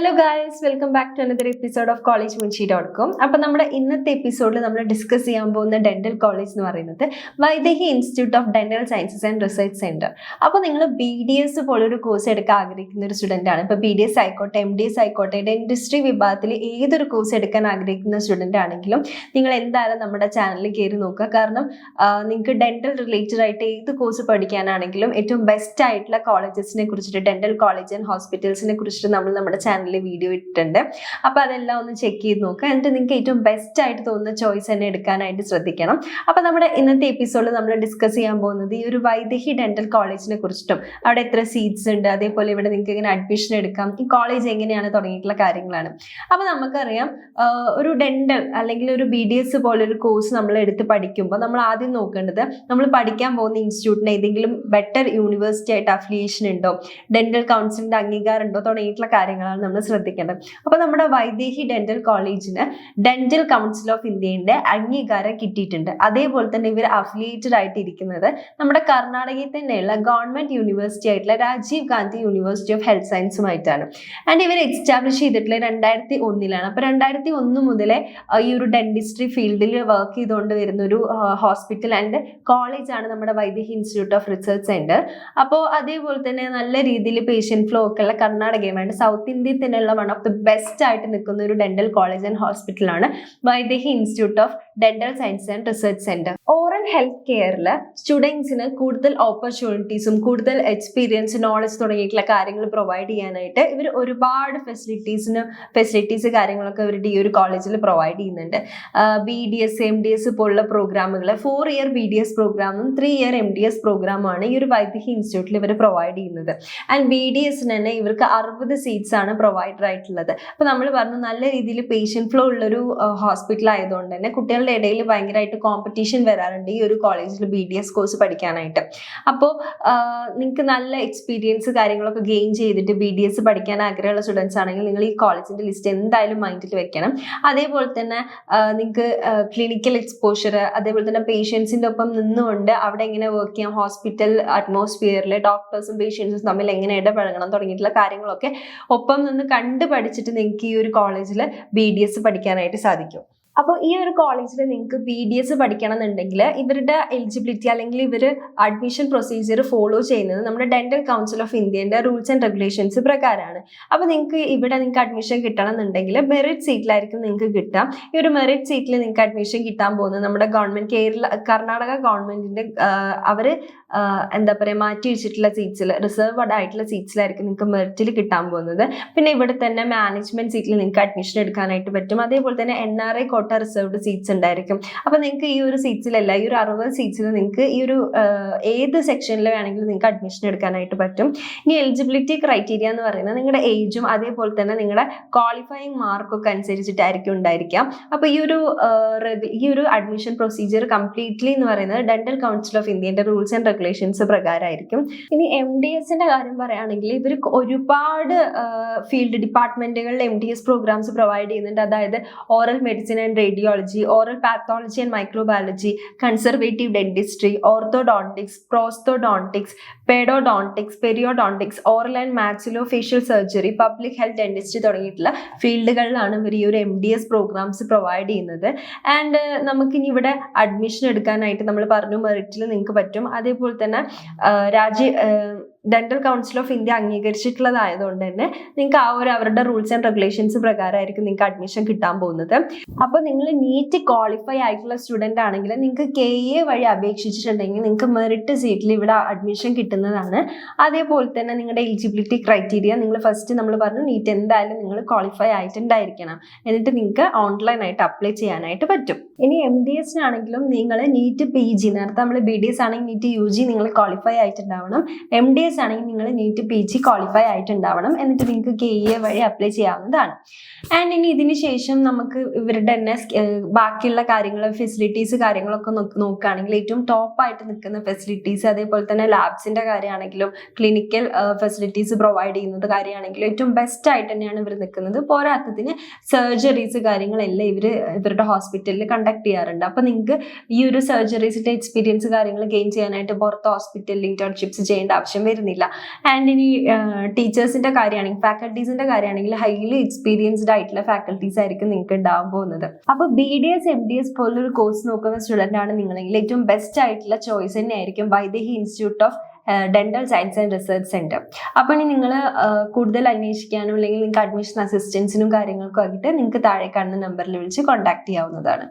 Hello guys, welcome back to another episode of collegemunshi.com. അപ്പോൾ നമ്മുടെ ഇന്നത്തെ എപ്പിസോഡിൽ നമ്മൾ ഡിസ്കസ് ചെയ്യാൻ പോകുന്ന ഡെന്റൽ കോളേജ് എന്ന് പറയുന്നത് Vaidehi institute of dental sciences and research centre. അപ്പോൾ നിങ്ങൾ BDS പോലൊരു കോഴ്സ് എടുക്കാൻ ആഗ്രഹിക്കുന്ന ഒരു സ്റ്റുഡൻ്റ് ആണ്. ഇപ്പോൾ BDS ആയിക്കോട്ടെ, MDS ആയിക്കോട്ടെ, ഡെന്റിസ്ട്രി വിഭാഗത്തിൽ ഏതൊരു കോഴ്സ് എടുക്കാൻ ആഗ്രഹിക്കുന്ന സ്റ്റുഡൻ്റ് ആണെങ്കിലും നിങ്ങൾ എന്തായാലും നമ്മുടെ ചാനലിൽ കയറി നോക്കുക. കാരണം നിങ്ങൾക്ക് ഡെന്റൽ റിലേറ്റഡ് ആയിട്ട് ഏത് കോഴ്സ് പഠിക്കാനാണെങ്കിലും ഏറ്റവും ബെസ്റ്റ് ആയിട്ടുള്ള കോളേജസിനെ കുറിച്ചിട്ട്, ഡെന്റൽ കോളേജ് ആൻഡ് ഹോസ്പിറ്റൽസിനെ കുറിച്ചിട്ട് നമ്മൾ നമ്മുടെ ചാനലിൽ വീഡിയോ ഇട്ടിട്ടുണ്ട്. അപ്പോൾ അതെല്ലാം ഒന്ന് ചെക്ക് ചെയ്ത് നോക്കുക. എന്നിട്ട് നിങ്ങൾക്ക് ഏറ്റവും ബെസ്റ്റ് ആയിട്ട് തോന്നുന്ന ചോയ്സ് തന്നെ എടുക്കാനായിട്ട് ശ്രദ്ധിക്കണം. അപ്പോൾ നമ്മുടെ ഇന്നത്തെ എപ്പിസോഡിൽ നമ്മൾ ഡിസ്കസ് ചെയ്യാൻ പോകുന്നത് ഈ ഒരു വൈദേഹി ഡെന്റൽ കോളേജിനെ കുറിച്ചിട്ടും അവിടെ എത്ര സീറ്റ്സ് ഉണ്ട്, അതേപോലെ ഇവിടെ നിങ്ങൾക്ക് എങ്ങനെ അഡ്മിഷൻ എടുക്കാം, ഈ കോളേജ് എങ്ങനെയാണ് തുടങ്ങിയിട്ടുള്ള കാര്യങ്ങളാണ്. അപ്പോൾ നമുക്കറിയാം, ഒരു ഡെന്റൽ അല്ലെങ്കിൽ ഒരു BDS പോലൊരു കോഴ്സ് നമ്മൾ എടുത്ത് പഠിക്കുമ്പോൾ നമ്മൾ ആദ്യം നോക്കേണ്ടത് നമ്മൾ പഠിക്കാൻ പോകുന്ന ഇൻസ്റ്റിറ്റ്യൂട്ടിന് ഏതെങ്കിലും ബെറ്റർ യൂണിവേഴ്സിറ്റി ആയിട്ട് അഫിലിയേഷൻ ഉണ്ടോ, ഡെന്റൽ കൗൺസിലിന്റെ അംഗീകാരം ഉണ്ടോ തുടങ്ങിയിട്ടുള്ള കാര്യങ്ങളാണ് നമ്മൾ ശ്രദ്ധിക്കേണ്ടത്. അപ്പോൾ നമ്മുടെ വൈദേഹി ഡെന്റൽ കോളേജിന് ഡെന്റൽ കൗൺസിൽ ഓഫ് ഇന്ത്യയുടെ അംഗീകാരം കിട്ടിയിട്ടുണ്ട്. അതേപോലെ തന്നെ ഇവർ അഫിലിയേറ്റഡ് ആയിട്ട് ഇരിക്കുന്നത് നമ്മുടെ കർണാടകയിൽ തന്നെയുള്ള ഗവൺമെന്റ് യൂണിവേഴ്സിറ്റി ആയിട്ടുള്ള Rajiv Gandhi university of health സയൻസുമായിട്ടാണ്. ആൻഡ് ഇവർ എസ്റ്റാബ്ലിഷ് ചെയ്തിട്ടുള്ള 2001 അപ്പോൾ 2001 മുതലേ ഈ ഒരു ഡെന്റിസ്ട്രി ഫീൽഡിൽ വർക്ക് ചെയ്തുകൊണ്ട് വരുന്ന ഒരു ഹോസ്പിറ്റൽ ആൻഡ് കോളേജ് ആണ് നമ്മുടെ Vaidehi institute of research centre. അപ്പോൾ അതേപോലെ തന്നെ നല്ല രീതിയിൽ പേഷ്യന്റ് ഫ്ലോ ഒക്കെ ഉള്ള കർണാടകയുമായിട്ട് സൗത്ത് ഇന്ത്യയിൽ തന്നെയുള്ള വൺ ഓഫ് ദി ബെസ്റ്റ് ആയിട്ട് നിൽക്കുന്ന ഒരു ഡെന്റൽ കോളേജ് ആൻഡ് ഹോസ്പിറ്റലാണ് Vaidehi institute of dental science and research centre. Oral health കെയറിൽ സ്റ്റുഡൻസിന് കൂടുതൽ ഓപ്പർച്യൂണിറ്റീസും കൂടുതൽ എക്സ്പീരിയൻസ്, നോളജ് തുടങ്ങിയിട്ടുള്ള കാര്യങ്ങൾ പ്രൊവൈഡ് ചെയ്യാനായിട്ട് ഇവർ ഒരുപാട് ഫെസിലിറ്റീസ് കാര്യങ്ങളൊക്കെ ഇവരുടെ ഈ ഒരു കോളേജിൽ പ്രൊവൈഡ് ചെയ്യുന്നുണ്ട്. BDS, MDS പോലുള്ള പ്രോഗ്രാമുകൾ 4 ഇയർ BDS പ്രോഗ്രാമും 3 ഇയർ MDS പ്രോഗ്രാമാണ് ഈ ഒരു വൈദേഹി ഇൻസ്റ്റിറ്റ്യൂട്ടിൽ ഇവർ പ്രൊവൈഡ് ചെയ്യുന്നത്. ആൻഡ് BDSന് തന്നെ ഇവർക്ക് 60 സീറ്റ്സ് ആണ് പ്രൊവൈഡർ ആയിട്ടുള്ളത്. അപ്പോൾ നമ്മൾ പറഞ്ഞു, നല്ല രീതിയിൽ പേഷ്യന്റ് ഫ്ലോ ഉള്ളൊരു ഹോസ്പിറ്റൽ ആയതുകൊണ്ട് തന്നെ കുട്ടികളുടെ ഇടയിൽ ഭയങ്കരമായിട്ട് കോമ്പറ്റീഷൻ വരാറുണ്ട് ഈ ഒരു കോളേജിൽ BDS കോഴ്സ് പഠിക്കാനായിട്ട്. അപ്പോൾ നിങ്ങൾക്ക് നല്ല എക്സ്പീരിയൻസ് കാര്യങ്ങളൊക്കെ ഗെയിൻ ചെയ്തിട്ട് BDS പഠിക്കാൻ ആഗ്രഹമുള്ള സ്റ്റുഡൻസ് ആണെങ്കിൽ നിങ്ങൾ ഈ കോളേജിന്റെ ലിസ്റ്റ് എന്തായാലും മൈൻഡിൽ വെക്കണം. അതേപോലെ തന്നെ നിങ്ങൾക്ക് ക്ലിനിക്കൽ എക്സ്പോഷർ, അതേപോലെ തന്നെ പേഷ്യൻസിന്റെ ഒപ്പം നിന്നുകൊണ്ട് അവിടെ എങ്ങനെ വർക്ക് ചെയ്യാം, ഹോസ്പിറ്റൽ അറ്റ്മോസ്ഫിയറിൽ ഡോക്ടേഴ്സും പേഷ്യൻസും തമ്മിൽ എങ്ങനെ ഇടപഴകണം തുടങ്ങിയിട്ടുള്ള കാര്യങ്ങളൊക്കെ ഒപ്പം നിന്ന് കണ്ടു പഠിച്ചിട്ട് നിങ്ങൾക്ക് ഈ ഒരു കോളേജിൽ BDS പഠിക്കാനായിട്ട് സാധിക്കും. അപ്പോൾ ഈ ഒരു കോളേജിൽ നിങ്ങൾക്ക് BDS പഠിക്കണം എന്നുണ്ടെങ്കിൽ ഇവരുടെ എലിജിബിലിറ്റി അല്ലെങ്കിൽ ഇവർ അഡ്മിഷൻ പ്രൊസീജിയർ ഫോളോ ചെയ്യുന്നത് നമ്മുടെ ഡെന്റൽ കൗൺസിൽ ഓഫ് ഇന്ത്യൻ്റെ റൂൾസ് ആൻഡ് റെഗുലേഷൻസ് പ്രകാരമാണ്. അപ്പോൾ നിങ്ങൾക്ക് അഡ്മിഷൻ കിട്ടണം എന്നുണ്ടെങ്കിൽ മെറിറ്റ് സീറ്റിലായിരിക്കും നിങ്ങൾക്ക് കിട്ടാം. ഈ ഒരു മെറിറ്റ് സീറ്റിൽ നിങ്ങൾക്ക് അഡ്മിഷൻ കിട്ടാൻ പോകുന്നത് നമ്മുടെ കർണാടക ഗവൺമെന്റിന്റെ അവർ മാറ്റി വെച്ചിട്ടുള്ള സീറ്റ്സിൽ, റിസർവ്ഡ് ആയിട്ടുള്ള സീറ്റ്സിലായിരിക്കും നിങ്ങൾക്ക് മെറിറ്റിൽ കിട്ടാൻ പോകുന്നത്. പിന്നെ ഇവിടെ തന്നെ മാനേജ്മെന്റ് സീറ്റിൽ നിങ്ങൾക്ക് അഡ്മിഷൻ എടുക്കാനായിട്ട് പറ്റും. അതേപോലെ തന്നെ NRI കോട്ട റിസർവ്ഡ് സീറ്റ്സ് ഉണ്ടായിരിക്കും. അപ്പോൾ നിങ്ങൾക്ക് ഈ ഒരു സീറ്റ്സിലല്ല, ഈ ഒരു 60 സീറ്റ്സിൽ നിങ്ങൾക്ക് ഈ ഒരു ഏത് സെക്ഷനിൽ വേണമെങ്കിലും നിങ്ങൾക്ക് അഡ്മിഷൻ എടുക്കാനായിട്ട് പറ്റും. ഇനി എലിജിബിലിറ്റി ക്രൈറ്റീരിയ എന്ന് പറയുന്നത് നിങ്ങളുടെ ഏജും അതേപോലെ തന്നെ നിങ്ങളുടെ ക്വാളിഫയിങ് മാർക്കൊക്കെ അനുസരിച്ചിട്ടായിരിക്കും ഉണ്ടായിരിക്കാം. അപ്പോൾ ഈ ഒരു അഡ്മിഷൻ പ്രൊസീജിയർ കംപ്ലീറ്റ്ലി എന്ന് പറയുന്നത് ഡെന്റൽ കൗൺസിൽ ഓഫ് ഇന്ത്യൻ്റെ റൂൾസ് ആൻഡ് റെഗുലേഷൻസ് പ്രകാരമായിരിക്കും. ഇനി MDSന്റെ കാര്യം പറയുകയാണെങ്കിൽ ഇവർ ഒരുപാട് ഫീൽഡ് ഡിപ്പാർട്ട്മെന്റുകളിൽ MDS പ്രോഗ്രാംസ് പ്രൊവൈഡ് ചെയ്യുന്നുണ്ട്. അതായത് oral medicine and radiology, oral pathology and microbiology, conservative dentistry, orthodontics, prosthodontics, pedodontics, periodontics, oral and maxillo facial surgery, public health dentistry തുടങ്ങിയിട്ടുള്ള ഫീൽഡുകളിലാണ് ഇവർ ഈ ഒരു MDS പ്രോഗ്രാംസ് പ്രൊവൈഡ് ചെയ്യുന്നത്. ആൻഡ് നമുക്കിനി ഇവിടെ അഡ്മിഷൻ എടുക്കാനായിട്ട് നമ്മൾ പറഞ്ഞു മെറിറ്റിൽ നിങ്ങൾക്ക് പറ്റും. അതേപോലെ തന്നെ ഡെന്റൽ കൗൺസിൽ ഓഫ് ഇന്ത്യ അംഗീകരിച്ചിട്ടുള്ളതായതുകൊണ്ട് തന്നെ നിങ്ങൾക്ക് അവരുടെ റൂൾസ് ആൻഡ് റെഗുലേഷൻസ് പ്രകാരമായിരിക്കും നിങ്ങൾക്ക് അഡ്മിഷൻ കിട്ടാൻ പോകുന്നത്. അപ്പോൾ നിങ്ങൾ നീറ്റ് ക്വാളിഫൈ ആയിട്ടുള്ള സ്റ്റുഡൻ്റ് ആണെങ്കിൽ നിങ്ങൾക്ക് KA വഴി അപേക്ഷിച്ചിട്ടുണ്ടെങ്കിൽ നിങ്ങൾക്ക് മെറിറ്റ് സീറ്റിൽ ഇവിടെ അഡ്മിഷൻ കിട്ടുന്നതാണ്. അതേപോലെ തന്നെ നിങ്ങളുടെ എലിജിബിലിറ്റി ക്രൈറ്റീരിയ നമ്മൾ പറഞ്ഞു നീറ്റ് എന്തായാലും നിങ്ങൾ ക്വാളിഫൈ ആയിട്ടുണ്ടായിരിക്കണം. എന്നിട്ട് നിങ്ങൾക്ക് ഓൺലൈനായിട്ട് അപ്ലൈ ചെയ്യാനായിട്ട് പറ്റും. ഇനി MDSനാണെങ്കിലും നിങ്ങൾ നീറ്റ് PG, നേരത്തെ നമ്മൾ BDS ആണെങ്കിൽ നീറ്റ് UG നിങ്ങൾ ക്വാളിഫൈ ആയിട്ടുണ്ടാവണം. MDS ആണെങ്കിൽ നിങ്ങൾ നീറ്റ് PG ക്വാളിഫൈ ആയിട്ടുണ്ടാവണം. എന്നിട്ട് നിങ്ങൾക്ക് KA വഴി അപ്ലൈ ചെയ്യാവുന്നതാണ്. ആൻഡ് ഇനി ഇതിന് ശേഷം നമുക്ക് ഇവരുടെ തന്നെ ബാക്കിയുള്ള കാര്യങ്ങൾ, ഫെസിലിറ്റീസ് കാര്യങ്ങളൊക്കെ നോക്കുകയാണെങ്കിൽ ഏറ്റവും ടോപ്പായിട്ട് നിൽക്കുന്ന ഫെസിലിറ്റീസ്, അതേപോലെ തന്നെ ലാബ്സിന്റെ കാര്യമാണെങ്കിലും ക്ലിനിക്കൽ ഫെസിലിറ്റീസ് പ്രൊവൈഡ് ചെയ്യുന്നത് കാര്യമാണെങ്കിലും ഏറ്റവും ബെസ്റ്റ് ആയിട്ട് തന്നെയാണ് ഇവർ നിൽക്കുന്നത്. പോരാത്തതിന് സർജറീസ് കാര്യങ്ങളെല്ലാം ഇവരുടെ ഹോസ്പിറ്റലിൽ കണ്ടക്ട് ചെയ്യാറുണ്ട്. അപ്പോൾ നിങ്ങൾക്ക് ഈ ഒരു സർജറീസിന്റെ എക്സ്പീരിയൻസ് കാര്യങ്ങൾ ഗെയിൻ ചെയ്യാനായിട്ട് പുറത്ത് ഹോസ്പിറ്റലിൽ ഇന്റേൺഷിപ്സ് ചെയ്യേണ്ട ആവശ്യം വരുന്നില്ല. എന്നില്ല. ആൻഡ് ഇനി ടീച്ചേഴ്സിന്റെ കാര്യമാണെങ്കിൽ, ഫാക്കൽറ്റീസിന്റെ കാര്യമാണെങ്കിൽ ഹൈലി എക്സ്പീരിയൻസ്ഡ് ആയിട്ടുള്ള ഫാക്കൽറ്റീസ് ആയിരിക്കും നിങ്ങൾക്ക് ഉണ്ടാവാൻ പോകുന്നത്. അപ്പോൾ BDS MDS പോലൊരു കോഴ്സ് നോക്കുന്ന സ്റ്റുഡന്റ് ആണ് നിങ്ങളെങ്കിൽ ഏറ്റവും ബെസ്റ്റ് ആയിട്ടുള്ള ചോയ്സ് തന്നെയായിരിക്കും Vaidehi institute of dental science and research centre. അപ്പോൾ ഇനി നിങ്ങൾ കൂടുതൽ അന്വേഷിക്കാനും അല്ലെങ്കിൽ നിങ്ങൾക്ക് അഡ്മിഷൻ അസിസ്റ്റൻസിനും കാര്യങ്ങൾക്കും ആയിട്ട് നിങ്ങൾക്ക് താഴെ കാണുന്ന നമ്പറിൽ വിളിച്ച് കോൺടാക്ട് ചെയ്യാവുന്നതാണ്.